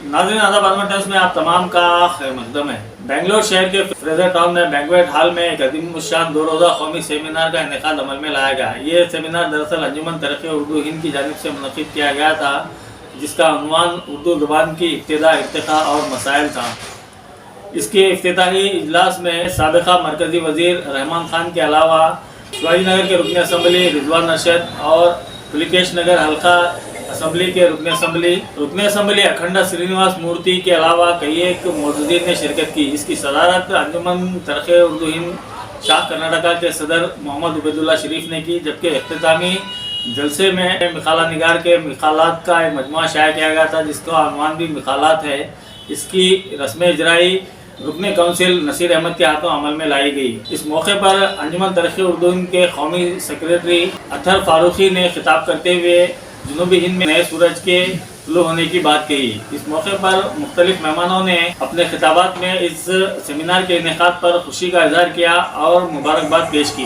नाज़रीन आदाब आज़मा टाइम्स में आप तमाम का खैर मकदम है। बेंगलोर शहर के फ्रेजर टाउन में बैंक्वेट हॉल में एक अज़ीमुश्शान 2 रोज़ा कौमी सेमिनार का इनेकाद अमल में लाया गया। ये सेमिनार दरअसल अंजुमन तरक्की उर्दू हिंद की जानिब से मुनक़िद किया गया था, जिसका उन्वान उर्दू ज़ुबान की इब्तिदा, इर्तिक़ा और मसाइल था। इसके इफ्तिताही इजलास में साबिक़ा मरकज़ी वज़ीर रहमान खान के अलावा शिवाजी नगर के रुकन असम्बली रिजवान अरशद और पुलिकेश नगर हल्का असम्बली के रुकन असम्बली अखंडा श्रीनिवास मूर्ति के अलावा कई एक मौजूदीन ने शिरकत की। इसकी सदारत अंजुमन तरक्की उर्दू हिंद शाह कर्नाटका के सदर मोहम्मद उबैदुल्ला शरीफ ने की, जबकि इख्तितामी जलसे में मिखाला निगार के मिखालात का एक मजमुआ शाया किया गया था, जिसका अनवान भी मिखालात है। इसकी रस्म इजराई रुकन काउंसिल नसीर अहमद के हाथों अमल में लाई गई। इस मौके पर अंजुमन तरक्की उर्दू हिंद के कौमी सेक्रेटरी अतहर फारूकी ने खिताब करते हुए जनूबी हिंद में नए सूरज के तुलू होने की बात कही। इस मौके पर मुख्तलिफ मेहमानों ने अपने खिताबात में इस सेमिनार के इनेकाद पर खुशी का इजहार किया और मुबारकबाद पेश की।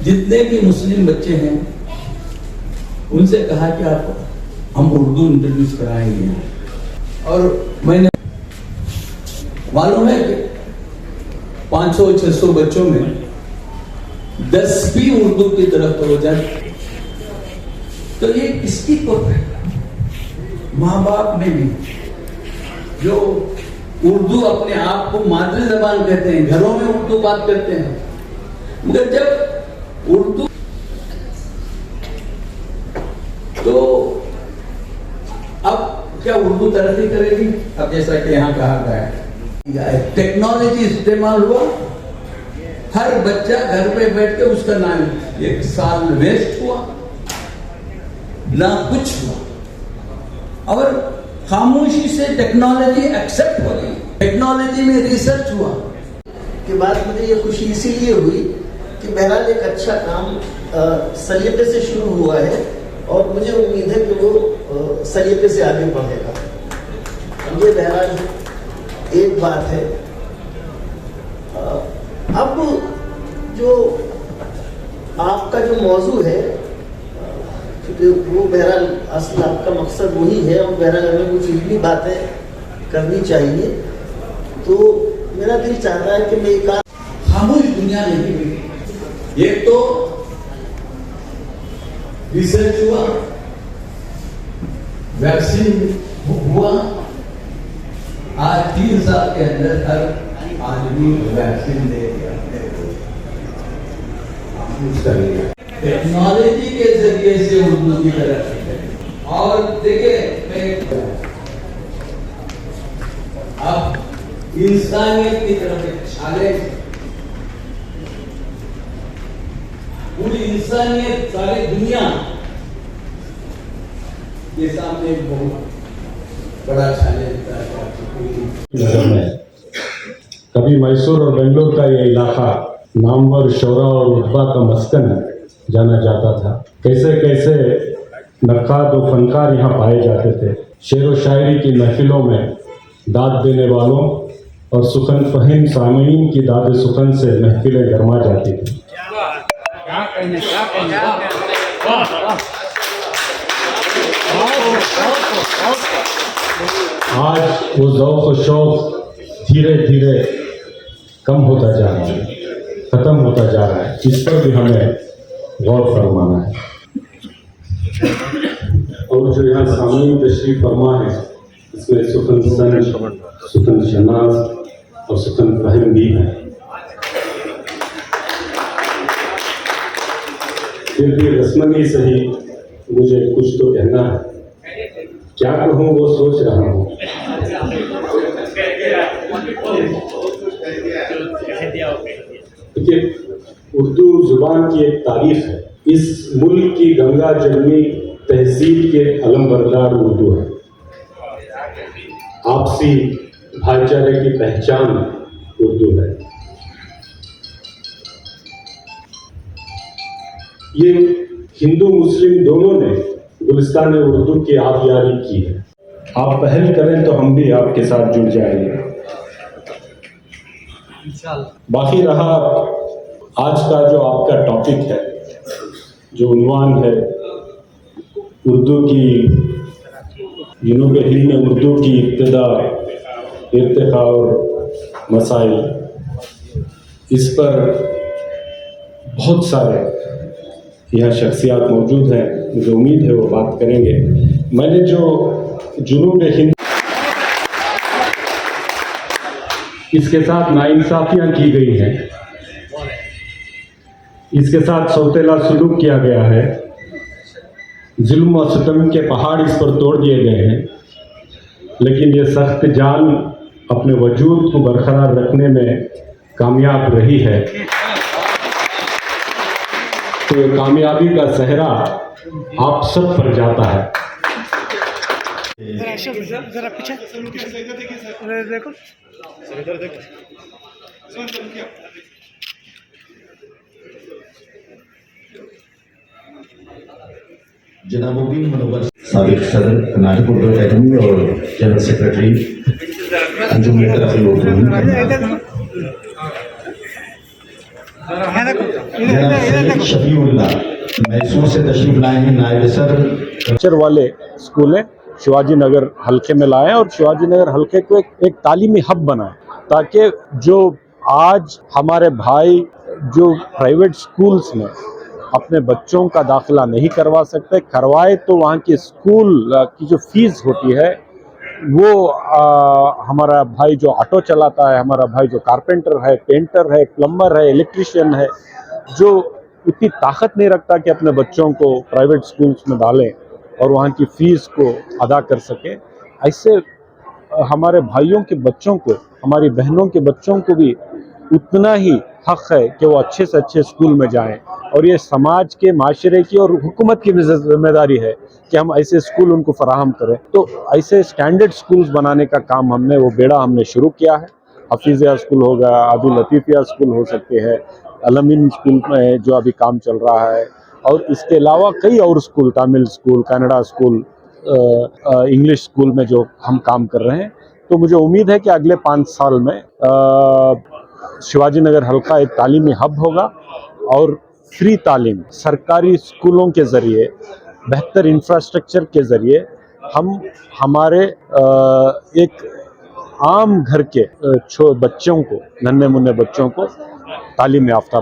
जितने भी मुस्लिम बच्चे हैं उनसे कहा कि आप हम उर्दू इंट्रोड्यूस कराएंगे, और मैंने मालूम है कि 500-600 बच्चों में 10 भी उर्दू की तरफ तवज्जो, तो ये किसकी कोत है? माँ बाप में भी, जो उर्दू अपने आप को मातृ जबान कहते हैं, घरों में उर्दू बात करते हैं, मगर जब उर्दू तो अब क्या उर्दू तरक्की करेगी? अब जैसा कि यहाँ कहा गया है, टेक्नोलॉजी इस्तेमाल हुआ, हर बच्चा घर पे बैठ के उसका नाम, 1 साल वेस्ट हुआ ना कुछ हुआ, और खामोशी से टेक्नोलॉजी एक्सेप्ट हो गई। टेक्नोलॉजी में रिसर्च हुआ के बाद मुझे ये खुशी इसीलिए हुई कि बहरहाल एक अच्छा काम सलीके से शुरू हुआ है, और मुझे उम्मीद है कि वो सलीके से आगे बढ़ेगा। ये बहरहाल एक बात है। अब जो आपका जो मौजू है, क्योंकि वो बहरहाल असल आपका मकसद वही है, और बहरहाल हमें कुछ इल्मी बातें करनी चाहिए, तो मेरा दिल चाहता है कि मैं एक खामोश दुनिया नहीं हुई। एक तो रिसर्च हुआ, वैक्सीन हुआ, आज 3 साल के अंदर हर आदमी वैक्सीन दे दिया। टेक्नोलॉजी के जरिए से उर्दू की तरफ, और देखिए अब इंसानियत की तरफ एक चैलेंज, पूरी इंसानियत, सारी दुनिया के सामने एक बहुत बड़ा चैलेंज है। कभी मैसूर और बेंगलोर का ये इलाका नामवर शोरा और रुतबा का मस्कन जाना जाता था। कैसे कैसे नक्काद और फनकार यहाँ पाए जाते थे। शेर व शायरी की महफिलों में दाद देने वालों और सुखन फहीम सामीन की दाद सुखन से महफिलें गरमा जाती थी। आज वो ज़ौक़ व शौक़ धीरे धीरे कम होता जा रहा है, ख़त्म होता जा रहा है। इस पर भी हमें गौर फरमाना है। और जो यहाँ सामने तशरीफ फरमा है, इसमें सुखन सन, सुखन शनाज और सुखन फहीम भी है। फिर भी रस्मन ही सही मुझे कुछ तो कहना है, क्या कहूँ वो सोच रहा हूँ। देखिए, उर्दू जुबान की एक तारीफ है। इस मुल्क की गंगा जमनी तहजीब के अलमबरदार उर्दू है, आपसी भाईचारे की पहचान उर्दू है। ये हिंदू मुस्लिम दोनों ने गुलिस्तान उर्दू की आबियारी की है। आप पहल करें तो हम भी आपके साथ जुड़ जाएंगे। बाकी रहा आज का जो आपका टॉपिक है, जो उन्वान है उर्दू की, जुनूब हिंद में उर्दू की इब्तिदा, इर्तिका और मसाइल, इस पर बहुत सारे यहाँ शख्सियात मौजूद हैं, मुझे उम्मीद है वो बात करेंगे। मैंने जो जुनूब हिंद, इसके साथ नाइंसाफियाँ की गई हैं, इसके साथ सौतेला सलूक किया गया है, जुल्म और सितम के पहाड़ इस पर तोड़ दिए गए हैं, लेकिन ये सख्त जान अपने वजूद को बरकरार रखने में कामयाब रही है। तो ये कामयाबी का सेहरा आप सब पर जाता है। जरा पीछे देखो। जनाबुद्दीन मनोवर साबिक सदर कर्नाटक उर्दू अकादमी और जनरल सेक्रेटरी अंजुमन तरक्की उर्दू हिंद, शफीउल्लाह मैसूर से तशरीफ लाए हैं। नायब सदर वाले स्कूल है शिवाजी नगर हल्के में लाए और शिवाजी नगर हल्के को एक तालीमी हब बनाए, ताकि जो आज हमारे भाई जो प्राइवेट स्कूल्स में अपने बच्चों का दाखिला नहीं करवा सकते, करवाए तो वहाँ की स्कूल की जो फीस होती है वो हमारा भाई जो ऑटो चलाता है, हमारा भाई जो कारपेंटर है, पेंटर है, प्लम्बर है, इलेक्ट्रिशियन है, जो उतनी ताकत नहीं रखता कि अपने बच्चों को प्राइवेट स्कूल्स में डालें और वहाँ की फ़ीस को अदा कर सके, ऐसे हमारे भाइयों के बच्चों को, हमारी बहनों के बच्चों को भी उतना ही हक है कि वो अच्छे से अच्छे स्कूल में जाएं। और ये समाज के, माशरे की और हुकूमत की भी जिम्मेदारी है कि हम ऐसे स्कूल उनको फराहम करें। तो ऐसे स्टैंडर्ड स्कूल्स बनाने का काम वो बेड़ा हमने शुरू किया है। हफीज़िया स्कूल होगा, अब्दुल लतीफ़िया स्कूल हो सकते हैं, अलमीन स्कूल में जो अभी काम चल रहा है, और इसके अलावा कई और school, Tamil school, Canada school, English school में जो हम काम कर रहे हैं। तो मुझे उम्मीद है कि अगले 5 साल में शिवाजी नगर हल्का एक तालीमी हब होगा और फ्री तालीम सरकारी स्कूलों के ज़रिए, बेहतर इंफ्रास्ट्रक्चर के ज़रिए हम हमारे एक आम घर के बच्चों को, नन्हे मुन्ने बच्चों को तालीम याफ्ता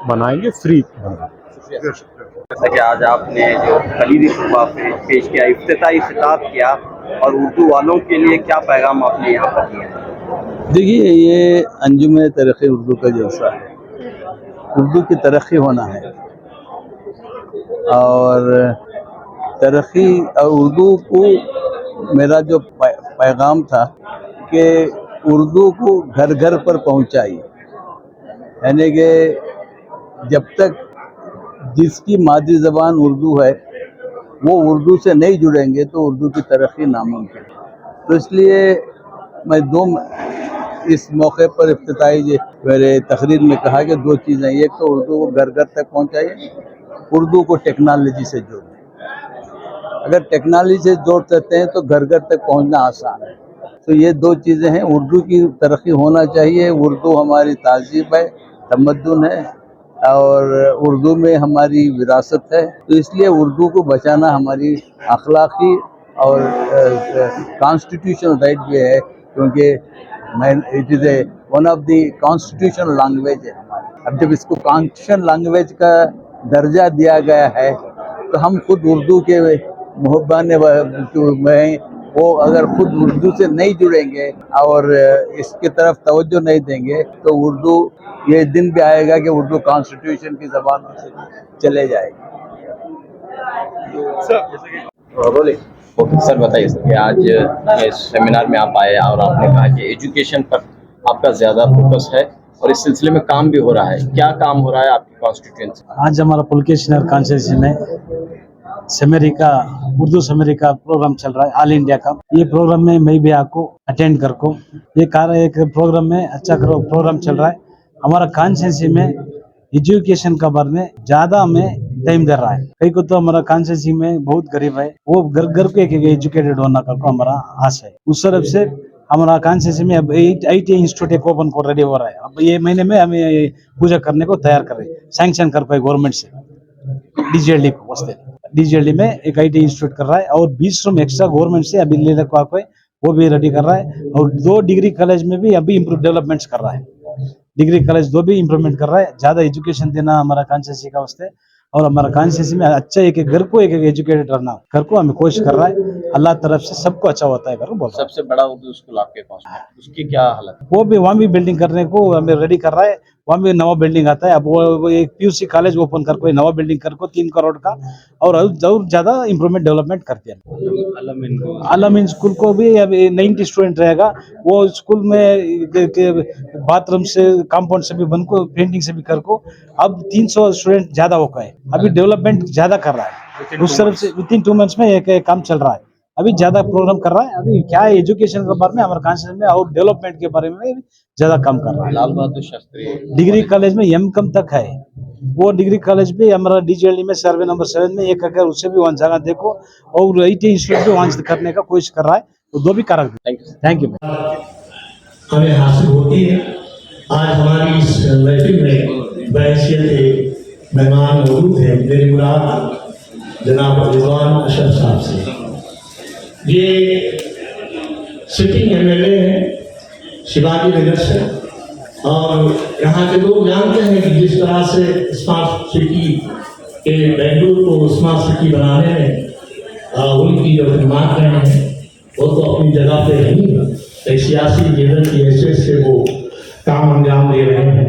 बनाएंगे, फ्री बनाएंगे। जैसा कि आज आपने जो खलीदी खुतबा पेश किया, इफ्तिताई खिताब किया, और उर्दू वालों के लिए क्या पैगाम आपने यहाँ पर दिया? देखिए, ये अंजुमन तरक्की उर्दू का जलसा है। उर्दू की तरक्की होना है और तरक्की, और उर्दू को मेरा जो पैगाम था कि उर्दू को घर घर पर पहुंचाई, यानी कि जब तक जिसकी मादरी ज़बान उर्दू है वो उर्दू से नहीं जुड़ेंगे तो उर्दू की तरक्की नामुमकिन है। तो इसलिए मैं इस मौके पर इफ्तिताई मेरे तकरीर में कहा कि 2 चीज़ें, एक तो उर्दू को घर घर तक पहुँचाइए, उर्दू को टेक्नोलॉजी से जोड़ें। अगर टेक्नोलॉजी से जोड़ सकते हैं तो घर घर तक पहुँचना आसान है। तो ये 2 चीज़ें हैं, उर्दू की तरक्की होना चाहिए। उर्दू हमारी तहज़ीब है, तमद्दुन है, और उर्दू में हमारी विरासत है। तो इसलिए उर्दू को बचाना हमारी अखलाकी और कॉन्स्टिट्यूशनल राइट भी है, क्योंकि it is one of the constitutional language है हमारी। अब जब इसको कॉन्स्टिट्यूशनल लैंग्वेज का दर्जा दिया गया है तो हम खुद उर्दू के मुहब्बाने में वो अगर खुद उर्दू से नहीं जुड़ेंगे और इसकी तरफ तवज्जो नहीं देंगे तो उर्दू, ये दिन भी आएगा कि उर्दू कॉन्स्टिट्यूशन की ज़बान से चले जाएगी। सर बताइए सर कि आज इस सेमिनार में आप आए और आपने कहा कि एजुकेशन पर आपका ज़्यादा फोकस है और इस सिलसिले में काम भी हो रहा है। क्या काम हो रहा है आपकी कॉन्स्टिट्यूएंसी? आज हमारा पुलकेश नगर कॉन्स्टिट्यूंसी में सेमेरी का उर्दू सेमेरी का प्रोग्राम चल रहा है ऑल इंडिया का। ये प्रोग्राम में मैं भी आपको अटेंड कर को ये एक प्रोग्राम में अच्छा प्रोग्राम चल रहा है। हमारा कॉन्स्टिट्यूंसी में एजुकेशन का बारे में ज्यादा हमें टाइम दे रहा है। कई को तो हमारा कॉन्स्टिट्यूंसी में बहुत गरीब है, वो घर घर को एक एजुकेटेड होना का हमारा आस है। उस तरफ से हमारा कॉन्स्टिट्यूंसी में अब IT इंस्टीट्यूट एक ओपन को रेडी हो रहा है। अब ये महीने में हमें पूजा करने को तैयार कर रहे हैं, सैंक्शन कर पाए गवर्नमेंट से DGLD को वास्ते। DGLD में एक IT इंस्टीट्यूट कर रहा है और 20 रूम एक्स्ट्रा गवर्नमेंट से अभी ले रखा है, वो भी रेडी कर रहा है। और 2 डिग्री कॉलेज में भी अभी डेवलपमेंट्स कर रहा है। डिग्री कॉलेज 2 भी इम्प्रूवमेंट कर रहा है। ज्यादा एजुकेशन देना हमारा कॉन्स्टिट्यूंसी का वास्ते और हमारा कॉन्स्टिट्यूंसी में अच्छा एक घर को एक एजुकेटेड रहना घर को हमें कोशिश कर रहा है। अल्लाह तरफ से सबको अच्छा होता है घर को बोल। सबसे बड़ा उर्दू स्कूल आपके पास है, उसकी क्या हालत है? वो भी वहाँ भी बिल्डिंग करने को हमें रेडी कर रहा है। वहाँ भी नवा बिल्डिंग आता है। अब वो एक PUC कॉलेज ओपन कर को नवा बिल्डिंग कर को 3 करोड़ का और ज्यादा इम्प्रूवमेंट डेवलपमेंट करते हैं। अलमीन स्कूल को भी अब 90 स्टूडेंट रहेगा। वो स्कूल में बाथरूम से कंपाउंड से भी बन को पेंटिंग से भी कर को अब 300 स्टूडेंट ज्यादा हो गए। अभी डेवलपमेंट ज्यादा कर रहा है। उस तरफ से विथिन 2 मंथ्स में एक काम चल रहा है। अभी ज्यादा प्रोग्राम कर रहा है। अभी क्या है एजुकेशन के बारे में हमारे कॉन्स्टिट्यूशन में और डेवलपमेंट के बारे में ज्यादा काम कर रहा है। लाल बहादुर शास्त्री डिग्री कॉलेज में M.Com तक है। वो डिग्री कॉलेज भी हमारा DGLD में सर्वे नंबर 7 में एक अगर उससे भी वहाँ जगह देखो और IT इंस्टीट्यूट भी वहाँ करने का कोशिश कर रहा है। तो 2 भी कर रहा है। Thank you. हमें हासिल होती है। आज हमारी इस बैठक में बहसियत मेहमान मौजूद है। मेरी मुराद जनाब रिजवान अशरफ साहब से। ये सिटिंग MLA है शिवाजी नगर से और यहाँ के लोग जानते हैं कि जिस तरह से स्मार्ट सिटी के बेंगलुरु को स्मार्ट सिटी बनाने में उनकी जो खिदमत रहे हैं वो तो अपनी जगह पे नहीं, एक सियासी लीडर की हैसियत से वो काम अंजाम दे रहे हैं।